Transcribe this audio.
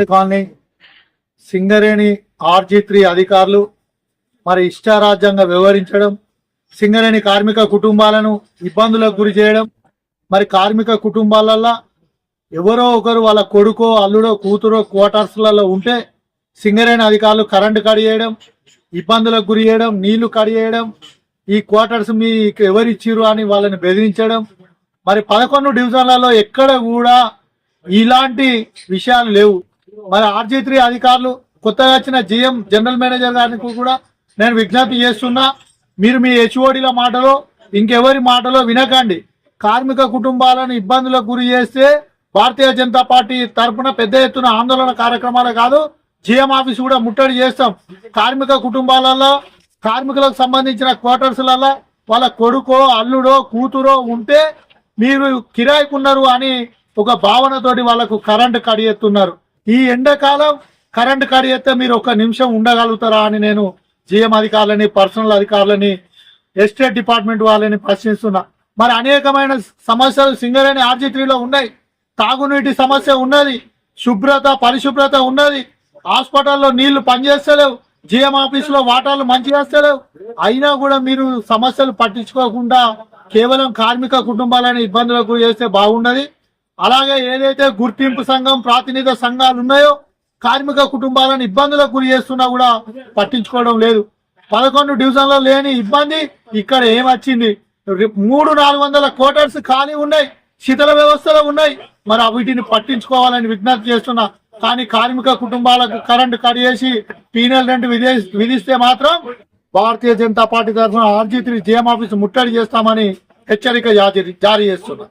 Colony Singareni RG3 అధికారులు మరి ఇష్టారాజ్యంగా వ్యవహరించడం, సింగరేణి కార్మిక కుటుంబాలను ఇబ్బందులకు గురి చేయడం, మరి కార్మిక కుటుంబాలల్లో ఎవరో ఒకరు వాళ్ళ కొడుకో అల్లుడో కూతురో క్వార్టర్స్లలో ఉంటే సింగరేణి అధికారులు కరెంటు కడి చేయడం, ఇబ్బందులకు గురి చేయడం, నీళ్లు కడి చేయడం, ఈ క్వార్టర్స్ మీకు ఎవరిచ్చిరు అని వాళ్ళని బెదిరించడం. మరి 11 డివిజన్లలో ఎక్కడ కూడా ఇలాంటి విషయాలు లేవు. మరి RG3 అధికారులు కొత్తగా వచ్చిన GM జనరల్ మేనేజర్ గారికి కూడా నేను విజ్ఞప్తి చేస్తున్నా, మీరు మీ HODల మాటలో ఇంకెవరి మాటలో వినకండి. కార్మిక కుటుంబాలను ఇబ్బందులకు గురి చేస్తే భారతీయ జనతా పార్టీ తరఫున పెద్ద ఎత్తున ఆందోళన కార్యక్రమాలు కాదు, GM ఆఫీస్ కూడా ముట్టడి చేస్తాం. కార్మిక కుటుంబాలలో కార్మికులకు సంబంధించిన క్వార్టర్స్లలో వాళ్ళ కొడుకో అల్లుడో కూతురో ఉంటే మీరు కిరాయికున్నారు అని ఒక భావనతోటి వాళ్ళకు కరెంటు కడియెత్తున్నారు. ఈ ఎండాకాలం కరెంటు కడియెత్తే మీరు ఒక నిమిషం ఉండగలుగుతారా అని నేను GM అధికారులని, పర్సనల్ అధికారులని, ఎస్టేట్ డిపార్ట్మెంట్ వాళ్ళని ప్రశ్నిస్తున్నా. మరి అనేకమైన సమస్యలు సింగరేణి RG3లో ఉన్నాయి. తాగునీటి సమస్య ఉన్నది, శుభ్రత పరిశుభ్రత ఉన్నది, హాస్పిటల్లో నీళ్లు పనిచేస్తలేవు, GM ఆఫీసులో వాటాలు మంచి చేస్తలేవు. అయినా కూడా మీరు సమస్యలు పట్టించుకోకుండా కేవలం కార్మిక కుటుంబాలని ఇబ్బందులకు గురి చేస్తే బాగున్నది. అలాగే ఏదైతే గుర్తింపు సంఘం, ప్రాతినిధ్య సంఘాలు ఉన్నాయో కార్మిక కుటుంబాలను ఇబ్బందులకు గురి చేస్తున్నా కూడా పట్టించుకోవడం లేదు. 11 డివిజన్లో లేని ఇబ్బంది ఇక్కడ ఏమొచ్చింది? 300-400 క్వార్టర్స్ ఖాళీ ఉన్నాయి, శిథిల వ్యవస్థలో ఉన్నాయి. మరి వీటిని పట్టించుకోవాలని విజ్ఞప్తి చేస్తున్నా. కానీ కార్మిక కుటుంబాలకు కరెంటు కట్ చేసి పీనల్ రెంట్ విధిస్తే మాత్రం భారతీయ జనతా పార్టీ తరఫున RG3 GM ఆఫీస్ ముట్టడి చేస్తామని హెచ్చరిక జారీ చేస్తున్నా.